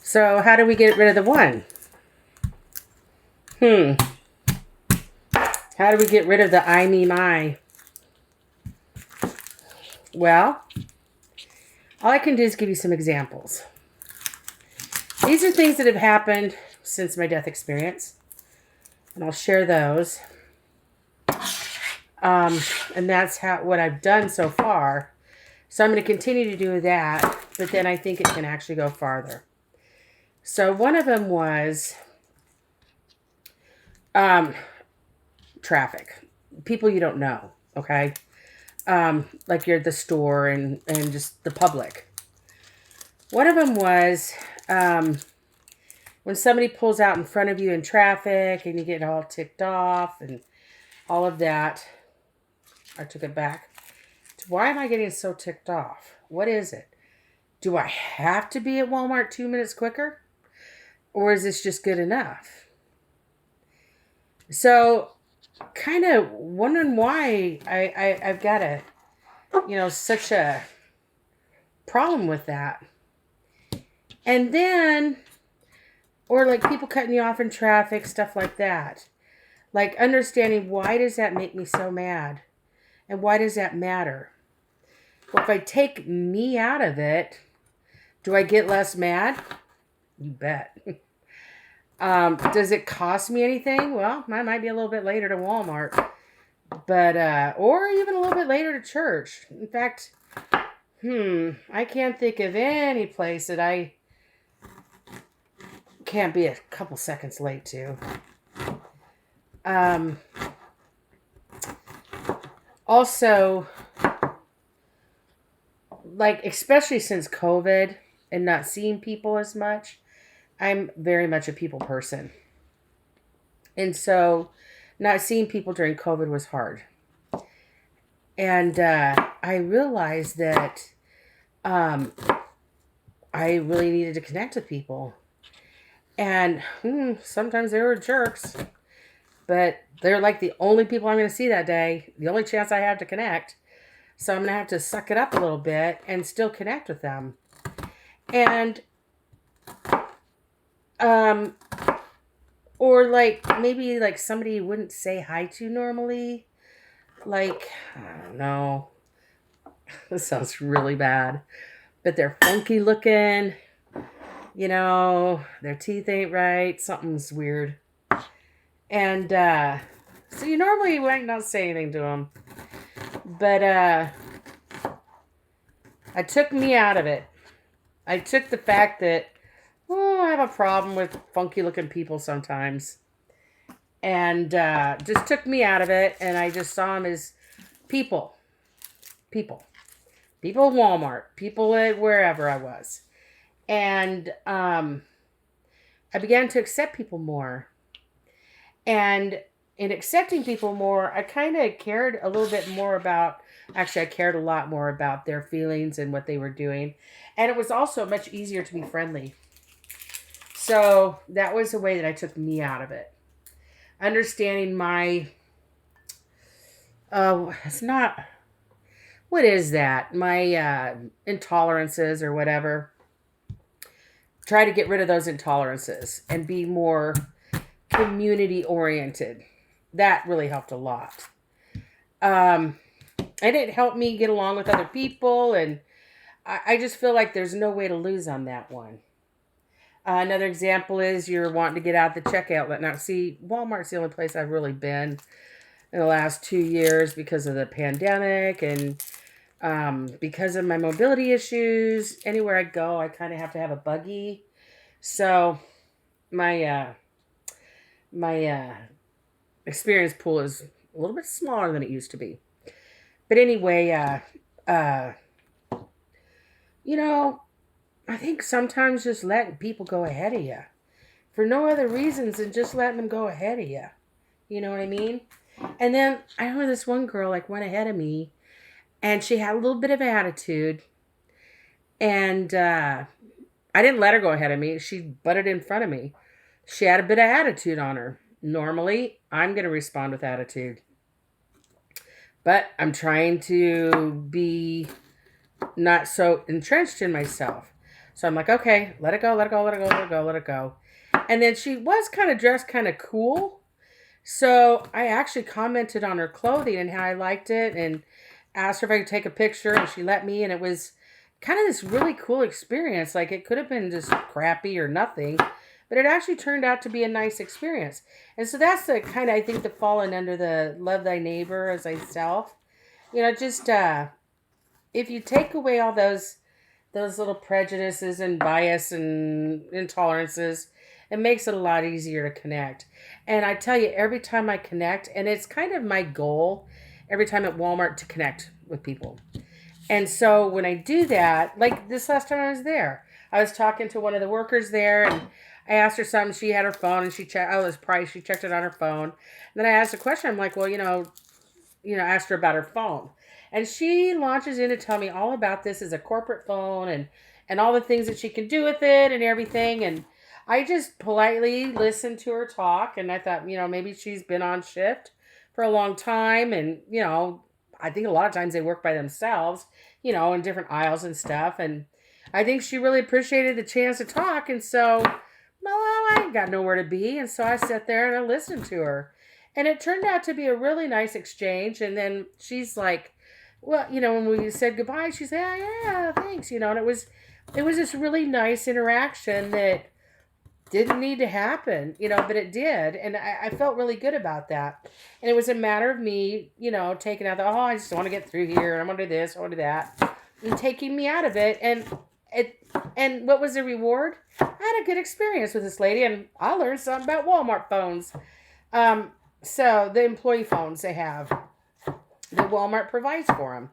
So how do we get rid of the one? How do we get rid of the I, me, my? Well, all I can do is give you some examples. These are things that have happened since my death experience, and I'll share those. And that's what I've done so far. So I'm going to continue to do that, but then I think it can actually go farther. So one of them was traffic. People you don't know, okay? Like you're at the store and just the public. One of them was when somebody pulls out in front of you in traffic and you get all ticked off and all of that. I took it back. Why am I getting so ticked off? What is it? Do I have to be at Walmart 2 minutes quicker? Or is this just good enough? So, kind of wondering why I've got such a problem with that. And then, or like people cutting you off in traffic, stuff like that. Like understanding why does that make me so mad? And why does that matter? Well, if I take me out of it, do I get less mad? You bet. Does it cost me anything? Well, I might be a little bit later to Walmart, but or even a little bit later to church. In fact, I can't think of any place that I can't be a couple seconds late to. Also, like especially since COVID and not seeing people as much, I'm very much a people person. And so not seeing people during COVID was hard. And I realized that I really needed to connect with people. And sometimes they were jerks, but they're like the only people I'm going to see that day, the only chance I have to connect. So I'm going to have to suck it up a little bit and still connect with them. And or like maybe like somebody you wouldn't say hi to normally. Like, I don't know. This sounds really bad. But they're funky looking. Their teeth ain't right. Something's weird. And so you normally might not say anything to them. But I took me out of it. I took the fact that I have a problem with funky looking people sometimes. And just took me out of it. And I just saw them as people. People at Walmart. People at wherever I was. And I began to accept people more. And in accepting people more, I kind of cared a little bit more about, actually, I cared a lot more about their feelings and what they were doing. And it was also much easier to be friendly. So that was the way that I took me out of it. Understanding my, it's not, what is that? My intolerances or whatever. Try to get rid of those intolerances and be more community oriented. That really helped a lot. And it helped me get along with other people, and I just feel like there's no way to lose on that one. Another example is you're wanting to get out the checkout. Now, see, Walmart's the only place I've really been in the last 2 years because of the pandemic and because of my mobility issues. Anywhere I go, I kind of have to have a buggy. So my experience pool is a little bit smaller than it used to be. But anyway, I think sometimes just letting people go ahead of you for no other reasons than just letting them go ahead of you. You know what I mean? And then I remember this one girl like went ahead of me, and she had a little bit of attitude, and I didn't let her go ahead of me. She butted in front of me. She had a bit of attitude on her. Normally, I'm going to respond with attitude. But I'm trying to be not so entrenched in myself. So I'm like, okay, let it go, let it go, let it go, let it go, let it go. And then she was kind of dressed kind of cool. So I actually commented on her clothing and how I liked it and asked her if I could take a picture, and she let me. And it was kind of this really cool experience. Like, it could have been just crappy or nothing, but it actually turned out to be a nice experience. And so that's the kind of, I think, the falling under the love thy neighbor as thyself. Just if you take away all those little prejudices and bias and intolerances, it makes it a lot easier to connect. And I tell you, every time I connect, and it's kind of my goal every time at Walmart to connect with people. And so when I do that, like this last time I was there, I was talking to one of the workers there, and I asked her something. She had her phone and she checked, oh, this price. She checked it on her phone. And then I asked a question. I'm like, well, asked her about her phone. And she launches in to tell me all about this as a corporate phone and all the things that she can do with it and everything. And I just politely listened to her talk, and I thought, maybe she's been on shift for a long time. And, I think a lot of times they work by themselves, in different aisles and stuff. And I think she really appreciated the chance to talk. And so, no, I ain't got nowhere to be. And so I sat there and I listened to her. And it turned out to be a really nice exchange. And then she's like, well, when we said goodbye, she said, yeah, thanks, and it was this really nice interaction that didn't need to happen, but it did. And I felt really good about that. And it was a matter of me, taking out I just want to get through here. I want to do this, I want to do that. And taking me out of it. And what was the reward? I had a good experience with this lady, and I learned something about Walmart phones. So the employee phones they have that Walmart provides for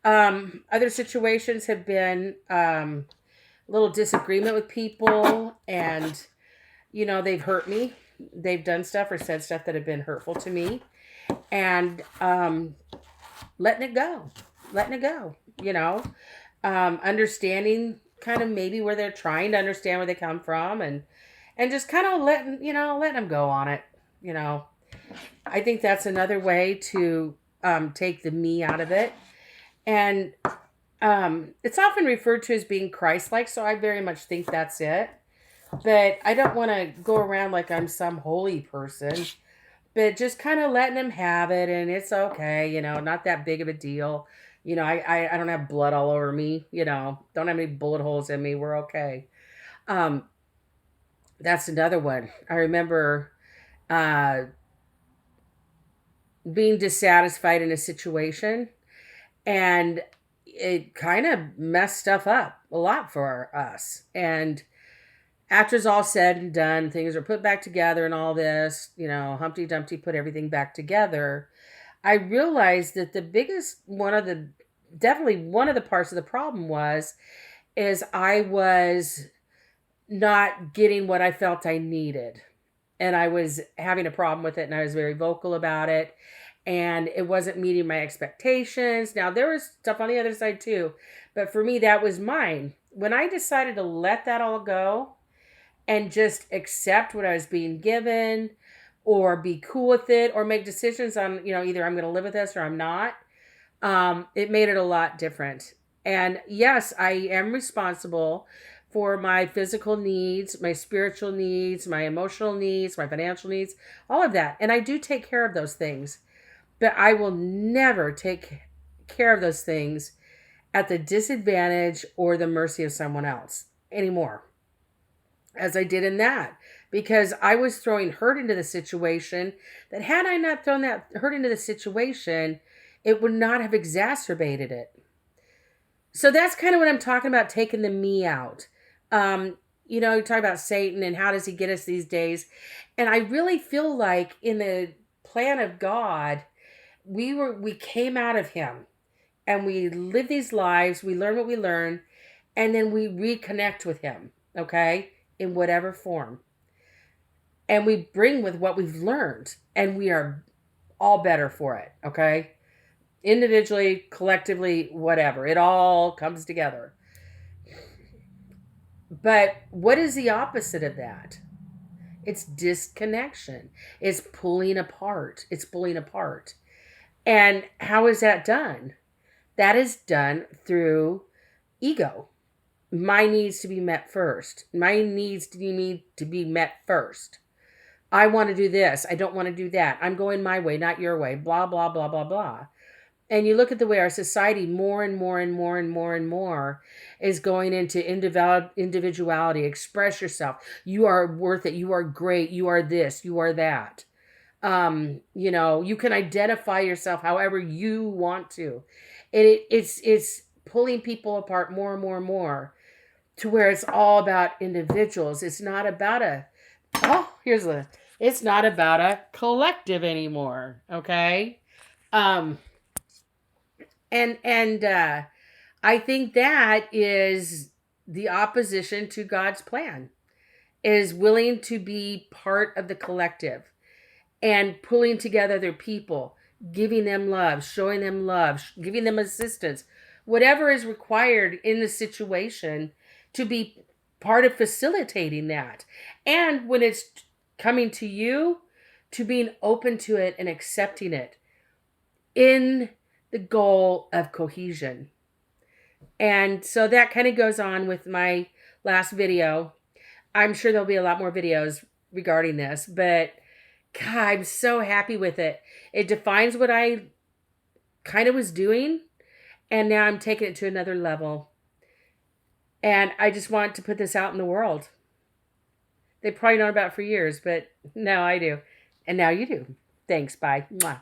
them. Other situations have been a little disagreement with people, and they've hurt me. They've done stuff or said stuff that have been hurtful to me, and letting it go, understanding kind of maybe where they're trying to understand where they come from, and just kind of letting them go on it. I think that's another way to take the me out of it. And it's often referred to as being Christ-like, so I very much think that's it. But I don't want to go around like I'm some holy person, but just kind of letting them have it, and it's okay, not that big of a deal. I don't have blood all over me, don't have any bullet holes in me. We're okay. Um, that's another one. I remember being dissatisfied in a situation, and it kind of messed stuff up a lot for us. And after it's all said and done, things are put back together and all this, Humpty Dumpty put everything back together. I realized that definitely one of the parts of the problem is I was not getting what I felt I needed. And I was having a problem with it, and I was very vocal about it, and it wasn't meeting my expectations. Now, there was stuff on the other side too, but for me, that was mine. When I decided to let that all go and just accept what I was being given, or be cool with it, or make decisions on, either I'm going to live with this or I'm not, it made it a lot different. And yes, I am responsible for my physical needs, my spiritual needs, my emotional needs, my financial needs, all of that. And I do take care of those things. But I will never take care of those things at the disadvantage or the mercy of someone else anymore, as I did in that. Because I was throwing hurt into the situation that, had I not thrown that hurt into the situation, it would not have exacerbated it. So that's kind of what I'm talking about, taking the me out. You talk about Satan and how does he get us these days. And I really feel like in the plan of God, we came out of him, and we live these lives, we learn what we learn, and then we reconnect with him, okay, in whatever form. And we bring with what we've learned, and we are all better for it, okay? Individually, collectively, whatever. It all comes together. But what is the opposite of that? It's disconnection. It's pulling apart. And how is that done? That is done through ego my needs to be met first. My needs need to be met first. I want to do this. I don't want to do that. I'm going my way, not your way. Blah, blah, blah, blah, blah. And you look at the way our society more and more and more and more and more is going into individuality. Express yourself. You are worth it. You are great. You are this. You are that. You can identify yourself however you want to. And it's pulling people apart more and more and more to where it's all about individuals. It's not about it's not about a collective anymore. Okay. Um, and I think that is the opposition to God's plan, is willing to be part of the collective and pulling together their people, giving them love, giving them assistance, whatever is required in the situation to be part of facilitating that. And when it's coming to you, to being open to it and accepting it in the goal of cohesion. And so that kind of goes on with my last video. I'm sure there'll be a lot more videos regarding this, but God, I'm so happy with it. It defines what I kind of was doing, and now I'm taking it to another level. And I just want to put this out in the world. They probably known about it for years, but now I do. And now you do. Thanks. Bye. Mwah.